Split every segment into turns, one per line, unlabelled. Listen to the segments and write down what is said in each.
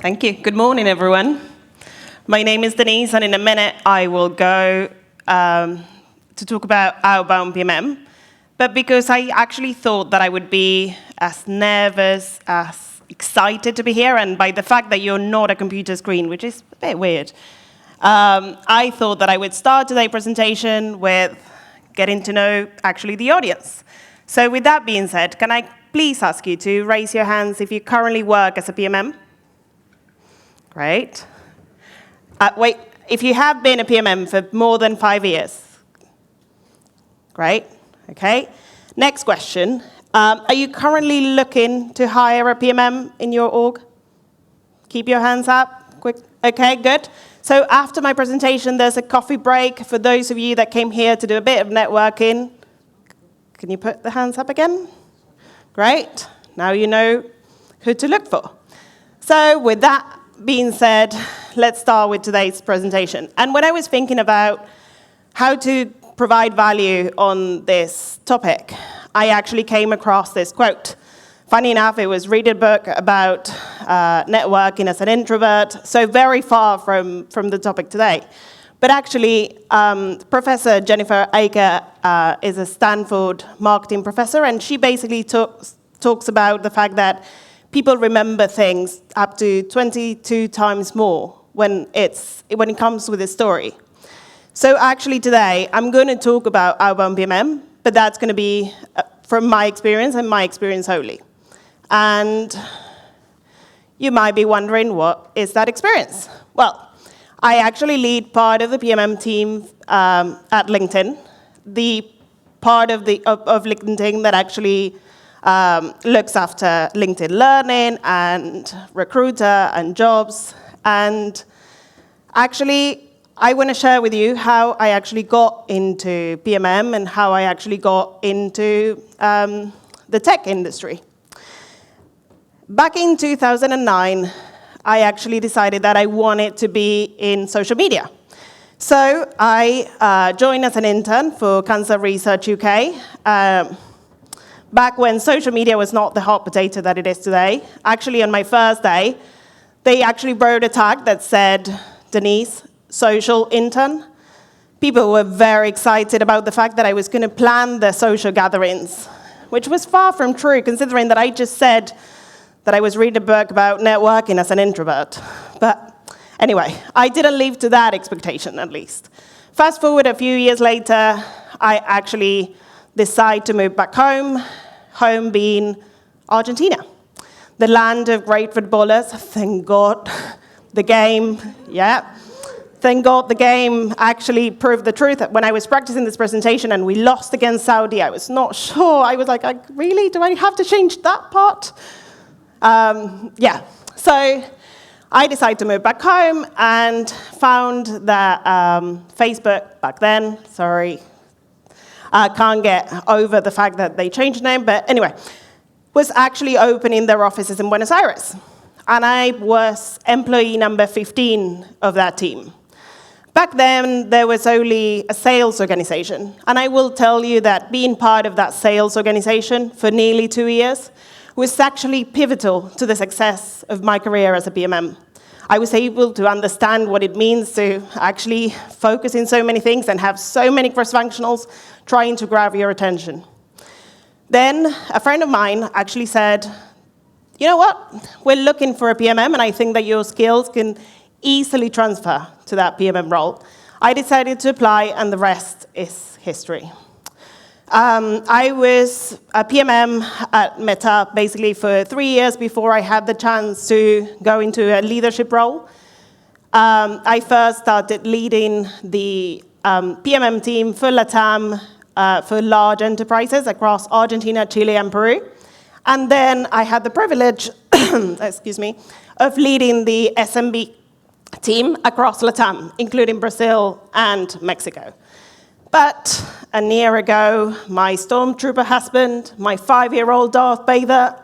Thank you. Good morning, everyone. My name is Denise, and in a minute I will go to talk about outbound PMM. But because I actually thought that I would be as nervous, as excited to be here, and by the fact that you're not a computer screen, which is a bit weird, I thought that I would start today's presentation with getting to know actually the audience. So with that being said, can I please ask you to raise your hands if you currently work as a PMM? Great. Wait, if you have been a PMM for more than 5 years? Great, okay. Next question. Are you currently looking to hire a PMM in your org? Keep your hands up, quick. Okay, good. So after my presentation, there's a coffee break for those of you that came here to do a bit of networking. Can you put the hands up again? Great. Now you know who to look for. So with that being said, let's start with today's presentation. And when I was thinking about how to provide value on this topic, I actually came across this quote. Funny enough, it was reading a book about networking as an introvert, so very far from the topic today. But actually, Professor Jennifer Aker is a Stanford marketing professor, and she basically talks about the fact that people remember things up to 22 times more when it comes with a story. So actually today, I'm going to talk about outbound PMM, but that's going to be from my experience and my experience only. And you might be wondering, what is that experience? Well, I actually lead part of the PMM team at LinkedIn, the part of LinkedIn that actually looks after LinkedIn Learning and Recruiter and Jobs. And actually, I want to share with you how I actually got into PMM and how I actually got into the tech industry. Back in 2009, I actually decided that I wanted to be in social media. So I joined as an intern for Cancer Research UK. Back when social media was not the hot potato that it is today. Actually, on my first day, they actually wrote a tag that said, Denise, social intern. People were very excited about the fact that I was going to plan the social gatherings, which was far from true, considering that I just said that I was reading a book about networking as an introvert. But anyway, I didn't live to that expectation, at least. Fast forward a few years later, I actually decide to move back home being Argentina, the land of great footballers. Thank God the game, Thank God the game actually proved the truth. When I was practicing this presentation and we lost against Saudi, I was not sure. I was like, really? Do I have to change that part? So I decided to move back home and found that Facebook back then, can't get over the fact that they changed the name, but anyway, was actually opening their offices in Buenos Aires. And I was employee number 15 of that team. Back then, there was only a sales organization. And I will tell you that being part of that sales organization for nearly 2 years was actually pivotal to the success of my career as a PMM. I was able to understand what it means to actually focus in so many things and have so many cross-functionals trying to grab your attention. Then a friend of mine actually said, you know what, we're looking for a PMM and I think that your skills can easily transfer to that PMM role. I decided to apply and the rest is history. I was a PMM at Meta basically for 3 years before I had the chance to go into a leadership role. I first started leading the PMM team for LATAM for large enterprises across Argentina, Chile, and Peru. And then I had the privilege, of leading the SMB team across LATAM, including Brazil and Mexico. But a year ago, my stormtrooper husband, my 5-year-old Darth Vader,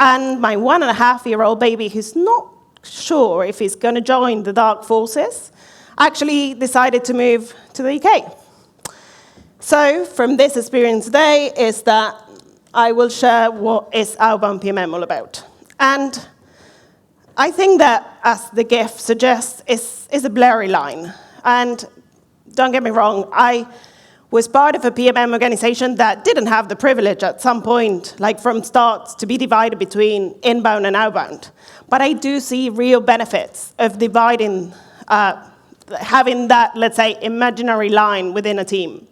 and my 1.5-year-old baby, who's not sure if he's going to join the Dark Forces, actually decided to move to the UK. So from this experience today is that I will share what is outbound PMM all about. And I think that, as the GIF suggests, is a blurry line. And don't get me wrong, I was part of a PMM organization that didn't have the privilege at some point, like from start, to be divided between inbound and outbound. But I do see real benefits of dividing, having that, let's say, imaginary line within a team.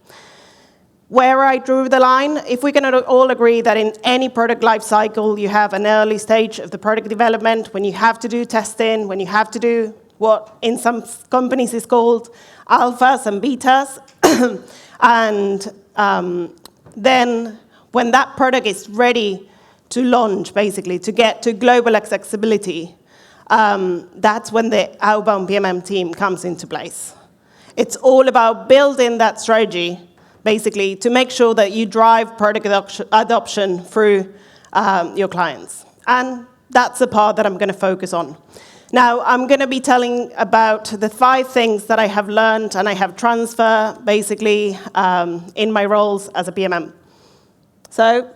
Where I drew the line, if we can all agree that in any product life cycle, you have an early stage of the product development, when you have to do testing, when you have to do what in some companies is called alphas and betas, and then when that product is ready to launch, basically, to get to global accessibility, that's when the outbound PMM team comes into place. It's all about building that strategy, basically, to make sure that you drive product adoption through your clients. And that's the part that I'm going to focus on. Now, I'm going to be telling about the 5 things that I have learned and I have transferred, basically, in my roles as a PMM. So,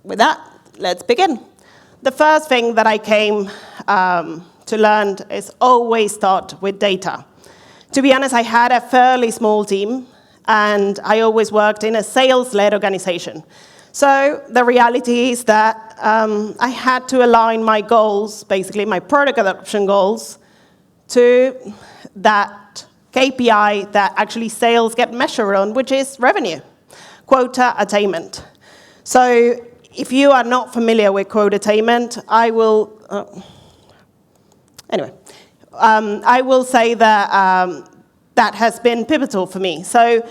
with that, let's begin. The first thing that I came to learn is always start with data. To be honest, I had a fairly small team, and I always worked in a sales-led organization. So the reality is that I had to align my goals, basically my product adoption goals, to that KPI that actually sales get measured on, which is revenue, quota attainment. So if you are not familiar with quota attainment, I will say that that has been pivotal for me. So,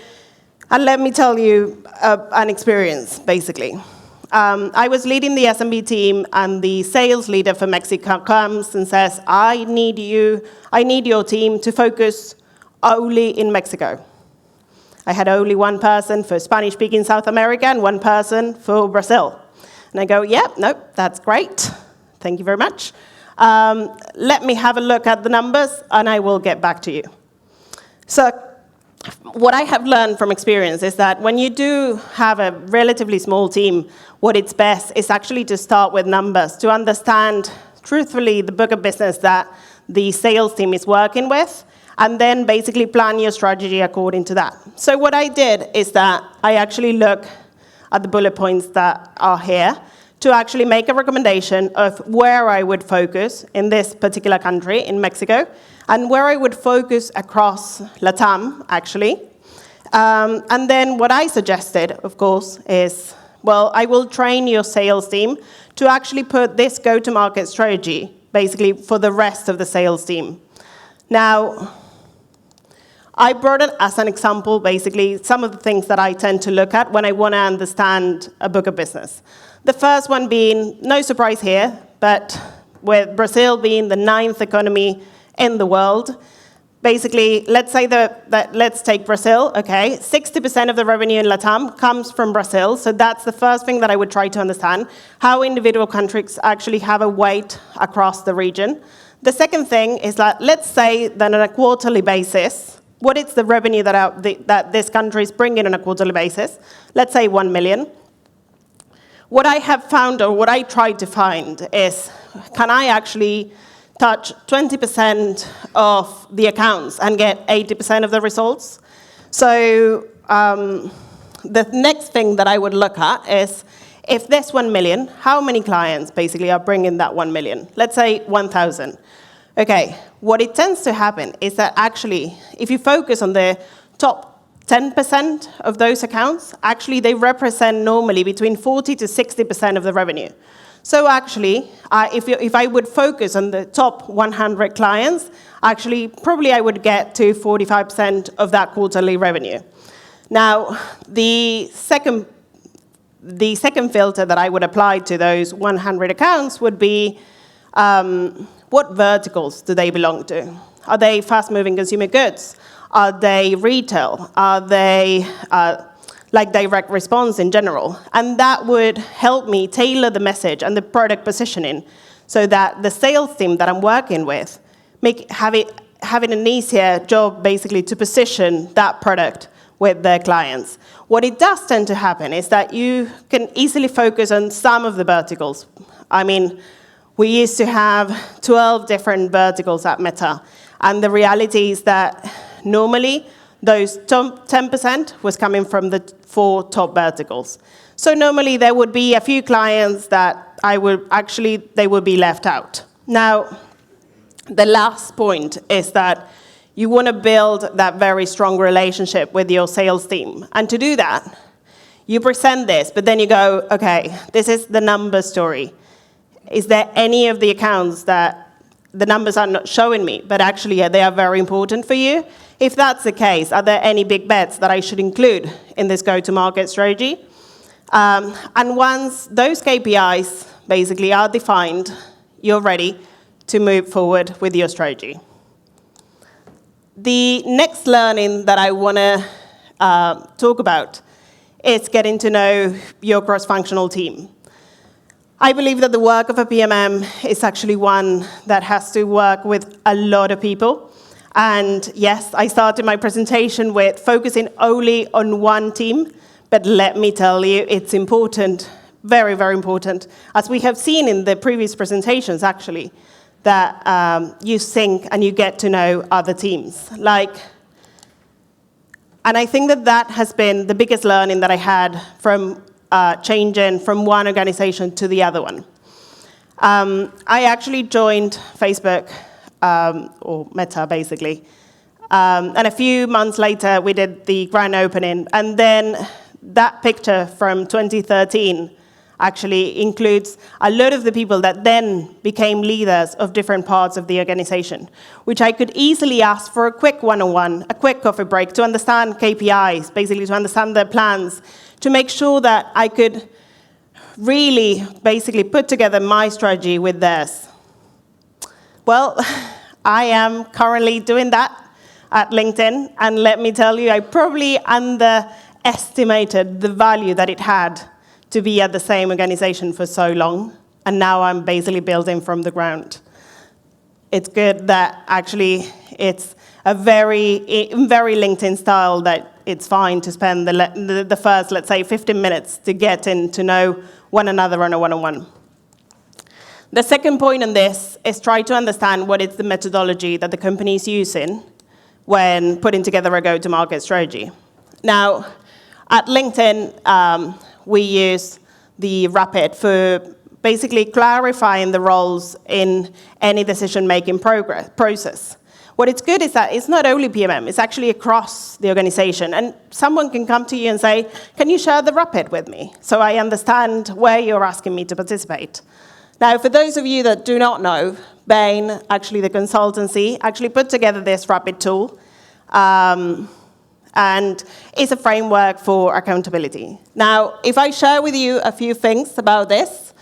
and let me tell you an experience, basically. I was leading the SMB team, and the sales leader for Mexico comes and says, I need your team to focus only in Mexico. I had only one person for Spanish-speaking South America and one person for Brazil. And I go, nope, that's great. Thank you very much. Let me have a look at the numbers, and I will get back to you. So what I have learned from experience is that when you do have a relatively small team, what it's best is actually to start with numbers, to understand, truthfully, the book of business that the sales team is working with, and then basically plan your strategy according to that. So what I did is that I actually look at the bullet points that are here to actually make a recommendation of where I would focus in this particular country, in Mexico, and where I would focus across LATAM, actually. And then what I suggested, of course, is, well, I will train your sales team to actually put this go-to-market strategy, basically, for the rest of the sales team. Now, I brought it as an example, basically, some of the things that I tend to look at when I want to understand a book of business. The first one being, no surprise here, but with Brazil being the 9th economy in the world, basically, let's say let's take Brazil, okay? 60% of the revenue in LATAM comes from Brazil, so that's the first thing that I would try to understand, how individual countries actually have a weight across the region. The second thing is that, let's say that on a quarterly basis, what is the revenue that this country is bringing on a quarterly basis? Let's say 1 million. What I have found, or what I tried to find, is can I actually touch 20% of the accounts and get 80% of the results? So the next thing that I would look at is, if this 1 million, how many clients basically are bringing that 1 million? Let's say 1,000. Okay, what it tends to happen is that actually, if you focus on the top 10% of those accounts, actually they represent normally between 40 to 60% of the revenue. So actually, if I would focus on the top 100 clients, actually probably I would get to 45% of that quarterly revenue. Now, the second filter that I would apply to those 100 accounts would be, what verticals do they belong to? Are they fast-moving consumer goods? Are they retail? Are they like direct response in general? And that would help me tailor the message and the product positioning so that the sales team that I'm working with having an easier job basically to position that product with their clients. What it does tend to happen is that you can easily focus on some of the verticals. I mean, we used to have 12 different verticals at Meta. And the reality is that normally those 10% was coming from the 4 top verticals. So normally there would be a few clients that they would be left out. Now, the last point is that you want to build that very strong relationship with your sales team. And to do that, you present this, but then you go, okay, this is the number story. Is there any of the accounts that the numbers are not showing me, but actually they are very important for you? If that's the case, are there any big bets that I should include in this go-to-market strategy? And once those KPIs basically are defined, you're ready to move forward with your strategy. The next learning that I want to talk about is getting to know your cross-functional team. I believe that the work of a PMM is actually one that has to work with a lot of people. And yes, I started my presentation with focusing only on one team, but let me tell you, it's important, very, very important, as we have seen in the previous presentations, actually, that you sync and you get to know other teams. And I think that has been the biggest learning that I had from changing from one organization to the other one. I actually joined Facebook, or Meta, basically. And a few months later, we did the grand opening. And then that picture from 2013 actually includes a lot of the people that then became leaders of different parts of the organization, which I could easily ask for a quick one-on-one, a quick coffee break to understand KPIs, basically to understand their plans, to make sure that I could really basically put together my strategy with theirs. Well, I am currently doing that at LinkedIn, and let me tell you, I probably underestimated the value that it had to be at the same organization for so long, and now I'm basically building from the ground. It's good that actually it's a very LinkedIn style that it's fine to spend the first, let's say, 15 minutes to get in to know one another on a one-on-one. The second point on this is try to understand what is the methodology that the company is using when putting together a go-to-market strategy. Now, at LinkedIn, we use the Rapid for basically clarifying the roles in any decision-making process. What it's good is that it's not only PMM, it's actually across the organization. And someone can come to you and say, can you share the Rapid with me so I understand where you're asking me to participate? Now, for those of you that do not know, Bain, actually the consultancy, actually put together this Rapid tool. And it's a framework for accountability. Now, if I share with you a few things about this,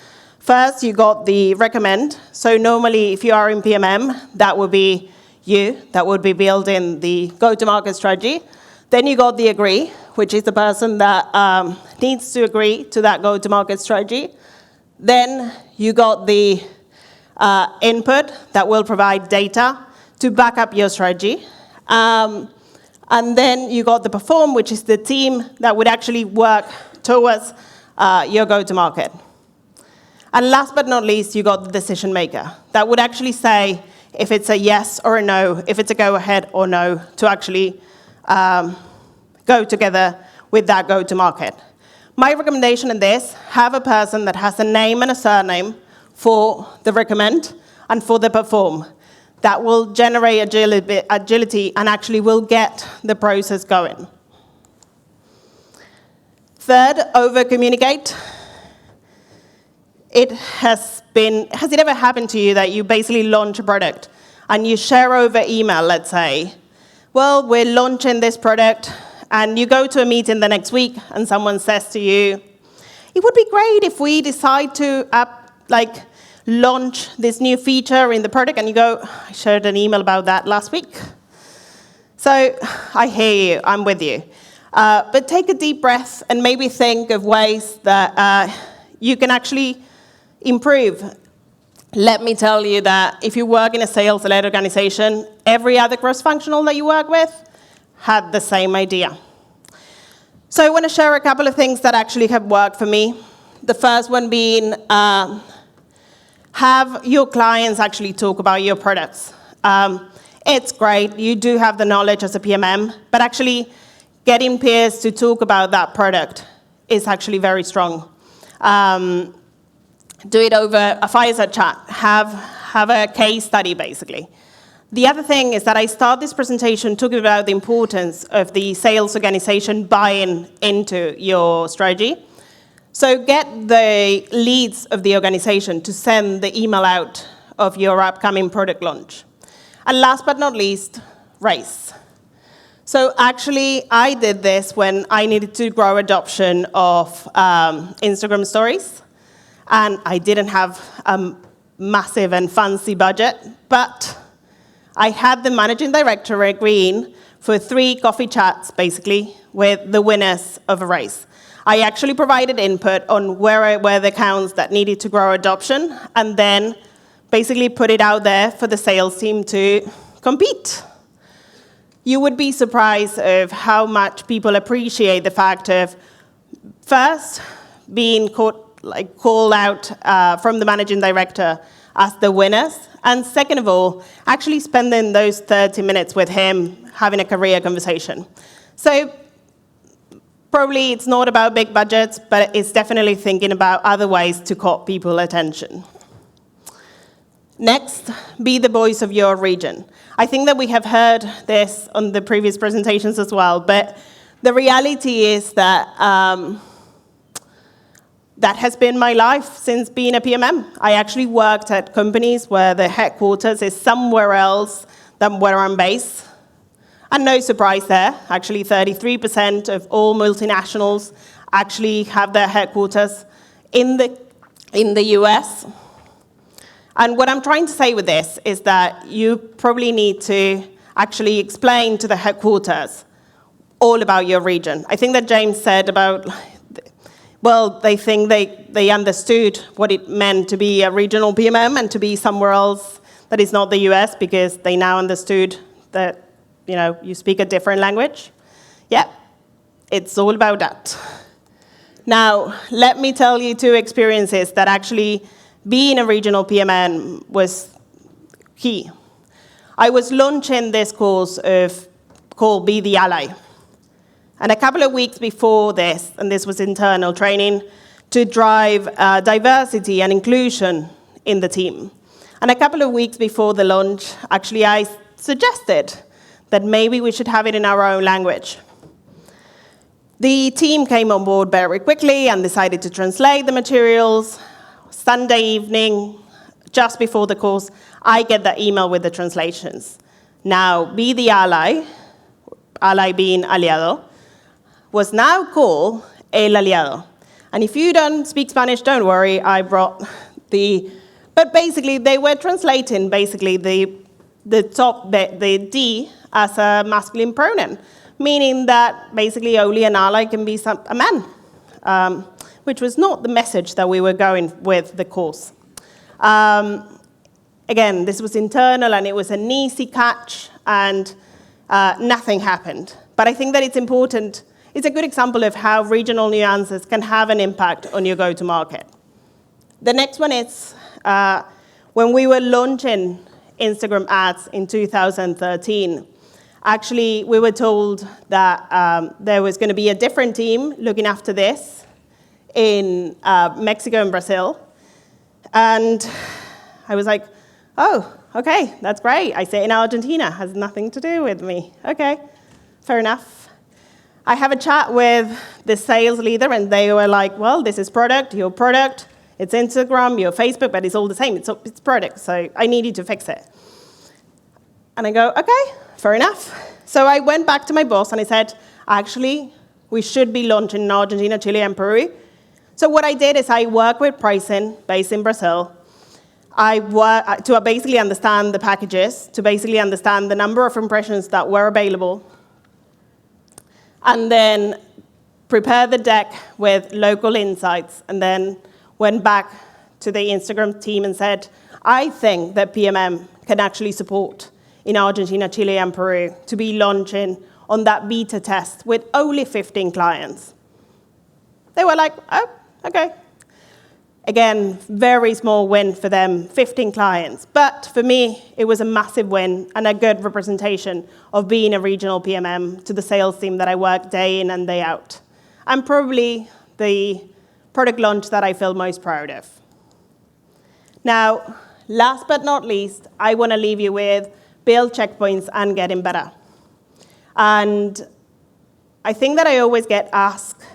first, you got the recommend. So normally, if you are in PMM, that would be you, that would be building the go-to-market strategy. Then you got the agree, which is the person that needs to agree to that go-to-market strategy. Then you got the input that will provide data to back up your strategy. And then you got the perform, which is the team that would actually work towards your go-to-market. And last but not least, you got the decision maker that would actually say if it's a yes or a no, if it's a go-ahead or no, to actually go together with that go-to-market. My recommendation in this, have a person that has a name and a surname for the recommend and for the perform. That will generate agility and actually will get the process going. Third, over-communicate. Has it ever happened to you that you basically launch a product and you share over email, let's say, well, we're launching this product, and you go to a meeting the next week and someone says to you, it would be great if we decide to launch this new feature in the product, and you go, I shared an email about that last week. So I hear you, I'm with you. But take a deep breath and maybe think of ways that you can actually improve. Let me tell you that if you work in a sales-led organization, every other cross-functional that you work with had the same idea. So I want to share a couple of things that actually have worked for me. The first one being have your clients actually talk about your products. It's great, you do have the knowledge as a PMM, but actually getting peers to talk about that product is actually very strong. Do it over a fireside chat, have a case study, basically. The other thing is that I start this presentation talking about the importance of the sales organization buying into your strategy. So get the leads of the organization to send the email out of your upcoming product launch. And last but not least, race. So actually, I did this when I needed to grow adoption of Instagram stories. And I didn't have a massive and fancy budget, but I had the managing director agreeing for 3 coffee chats, basically, with the winners of a race. I actually provided input on where were the accounts that needed to grow adoption, and then basically put it out there for the sales team to compete. You would be surprised of how much people appreciate the fact of, first, being called out from the managing director as the winners, and second of all, actually spending those 30 minutes with him having a career conversation. So probably it's not about big budgets, but it's definitely thinking about other ways to caught people's attention. Next, be the voice of your region. I think that we have heard this on the previous presentations as well, but the reality is that that has been my life since being a PMM. I actually worked at companies where the headquarters is somewhere else than where I'm based. And no surprise there, actually 33% of all multinationals actually have their headquarters in the US. And what I'm trying to say with this is that you probably need to actually explain to the headquarters all about your region. I think that James said about, well, they think they understood what it meant to be a regional PMM and to be somewhere else that is not the US, because they now understood that, you speak a different language. Yeah, it's all about that. Now, let me tell you 2 experiences that actually being a regional PMM was key. I was launching this course called Be the Ally. And a couple of weeks before this, and this was internal training, to drive diversity and inclusion in the team. And a couple of weeks before the launch, actually I suggested that maybe we should have it in our own language. The team came on board very quickly and decided to translate the materials. Sunday evening, just before the course, I get that email with the translations. Now, Be the Ally, ally being aliado, was now called El Aliado. And if you don't speak Spanish, don't worry, I brought but basically they were translating the top bit, the D, as a masculine pronoun, meaning that basically only an ally can be a man, which was not the message that we were going with the course. Again, this was internal and it was an easy catch and nothing happened. But I think that it's important. It's a good example of how regional nuances can have an impact on your go-to-market. The next one is when we were launching Instagram ads in 2013, actually we were told that there was going to be a different team looking after this in Mexico and Brazil. And I was like, oh, okay, that's great. I sit in Argentina, has nothing to do with me. Okay, fair enough. I have a chat with the sales leader, and they were like, well, this is your product, it's Instagram, your Facebook, but it's all the same, it's product, so I need you to fix it. And I go, okay, fair enough. So I went back to my boss and I said, actually, we should be launching in Argentina, Chile, and Peru. So what I did is I worked with pricing based in Brazil. I worked to basically understand the packages, to basically understand the number of impressions that were available, and then prepare the deck with local insights, and then went back to the Instagram team and said, I think that PMM can actually support in Argentina, Chile, and Peru to be launching on that beta test with only 15 clients. They were like, oh, okay. Again, very small win for them, 15 clients. But for me, it was a massive win and a good representation of being a regional PMM to the sales team that I work day in and day out. And probably the product launch that I feel most proud of. Now, last but not least, I want to leave you with build checkpoints and getting better. And I think that I always get asked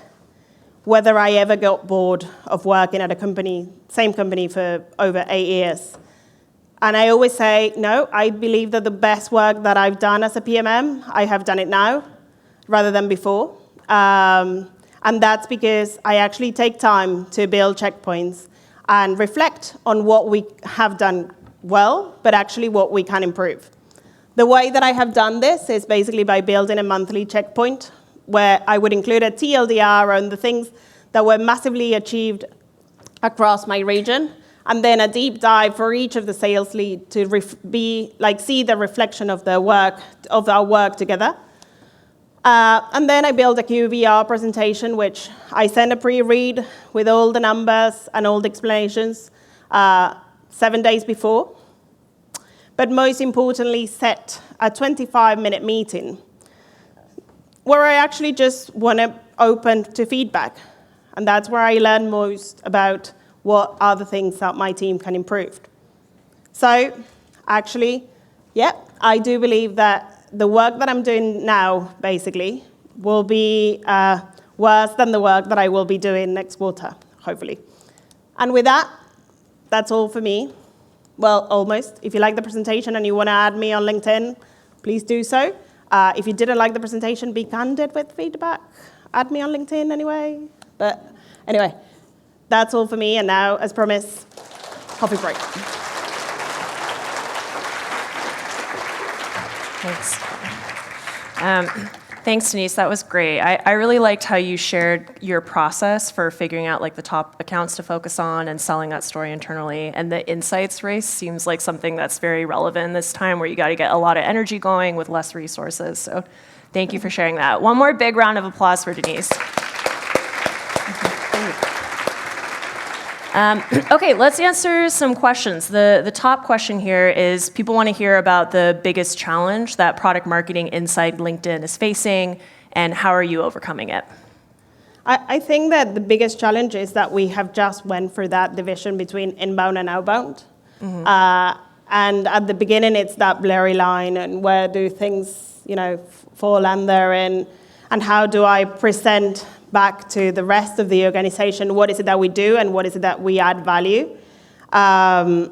whether I ever got bored of working at a company, same company for over 8 years. And I always say, no, I believe that the best work that I've done as a PMM, I have done it now rather than before. And that's because I actually take time to build checkpoints and reflect on what we have done well, but actually what we can improve. The way that I have done this is basically by building a monthly checkpoint where I would include a TLDR on the things that were massively achieved across my region, and then a deep dive for each of the sales lead to see the reflection of our work together. And then I build a QVR presentation, which I send a pre-read with all the numbers and all the explanations 7 days before. But most importantly, set a 25-minute meeting where I actually just want to open to feedback. And that's where I learn most about what are the things that my team can improve. So actually, yeah, I do believe that the work that I'm doing now, basically, will be worse than the work that I will be doing next quarter, hopefully. And with that, that's all for me. Well, almost. If you like the presentation and you want to add me on LinkedIn, please do so. If you didn't like the presentation, be candid with feedback. Add me on LinkedIn anyway. But anyway, that's all for me. And now, as promised, coffee break.
Thanks. Thanks, Denise. That was great. I really liked how you shared your process for figuring out like the top accounts to focus on and selling that story internally. And the insights race seems like something that's very relevant this time where you got to get a lot of energy going with less resources. So thank you for sharing that. One more big round of applause for Denise. Okay, let's answer some questions. The top question here is people want to hear about the biggest challenge that product marketing inside LinkedIn is facing, and how are you overcoming it?
I think that the biggest challenge is that we have just went through that division between inbound and outbound. Mm-hmm. And at the beginning, it's that blurry line, and where do things, fall under, and how do I present back to the rest of the organization, what is it that we do and what is it that we add value. And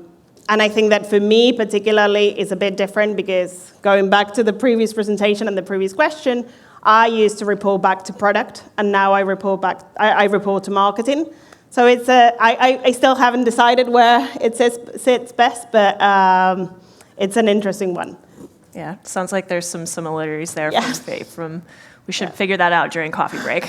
I think that for me particularly is a bit different because going back to the previous presentation and the previous question, I used to report back to product and now I report to marketing. So it's I still haven't decided where it sits best, but it's an interesting one.
Yeah, sounds like there's some similarities there we should figure that out during coffee break.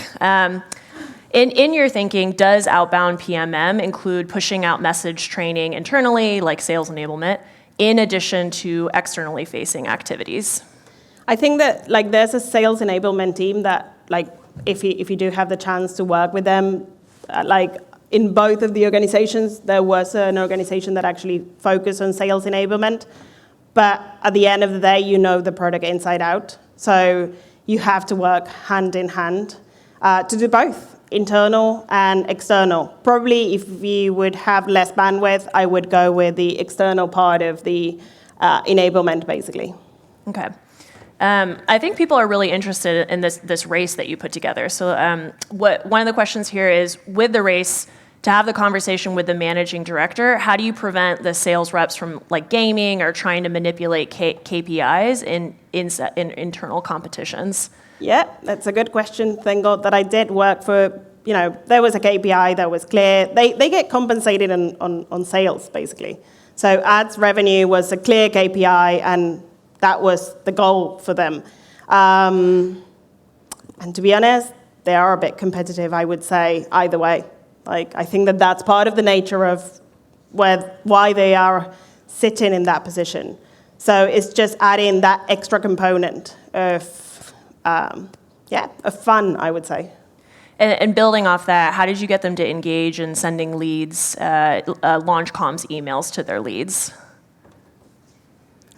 In your thinking, does outbound PMM include pushing out message training internally, like sales enablement, in addition to externally facing activities?
I think that there's a sales enablement team that if you do have the chance to work with them, in both of the organizations, there was an organization that actually focused on sales enablement. But at the end of the day, the product inside out. So you have to work hand in hand to do both, internal and external. Probably if you would have less bandwidth, I would go with the external part of the enablement, basically.
Okay. I think people are really interested in this race that you put together. So one of the questions here is, with the race, to have the conversation with the managing director, how do you prevent the sales reps from gaming or trying to manipulate KPIs in internal competitions?
Yeah, that's a good question. Thank God that I did work for, there was a KPI that was clear. They get compensated on sales, basically. So ads revenue was a clear KPI, and that was the goal for them. And to be honest, they are a bit competitive, I would say, either way. I think that that's part of the nature of why they are sitting in that position. So it's just adding that extra component of fun, I would say.
And building off that, how did you get them to engage in sending leads, launch comms emails to their leads?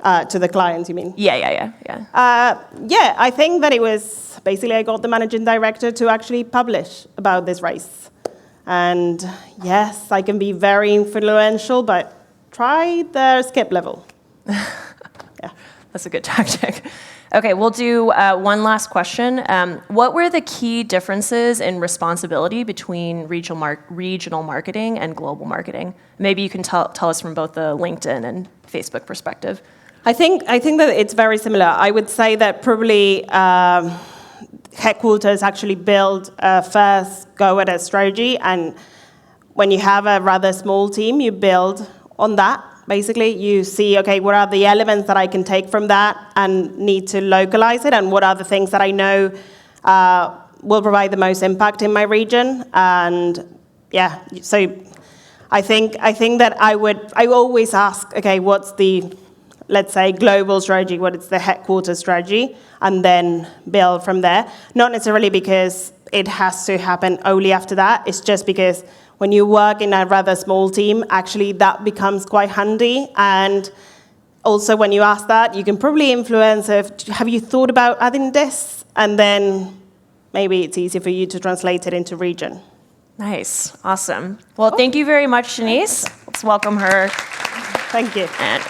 To the clients, you mean?
Yeah.
Yeah, I think that it was basically I got the managing director to actually publish about this race. And yes, I can be very influential, but try the skip level. Yeah.
That's a good tactic. Okay, we'll do one last question. What were the key differences in responsibility between regional marketing and global marketing? Maybe you can tell us from both the LinkedIn and Facebook perspective.
I think that it's very similar. I would say that probably headquarters actually build a first go at a strategy, and when you have a rather small team, you build on that. Basically, you see, okay, what are the elements that I can take from that and need to localize it, and what are the things that I know will provide the most impact in my region. And yeah, so I think that I always ask, okay, what's the, let's say, global strategy, what is the headquarters strategy, and then build from there. Not necessarily because it has to happen only after that, it's just because when you work in a rather small team, actually that becomes quite handy. And also when you ask that, you can probably influence have you thought about adding this? And then maybe it's easier for you to translate it into region.
Nice, awesome. Well, thank you very much, Shanice. Let's welcome her.
Thank you.
And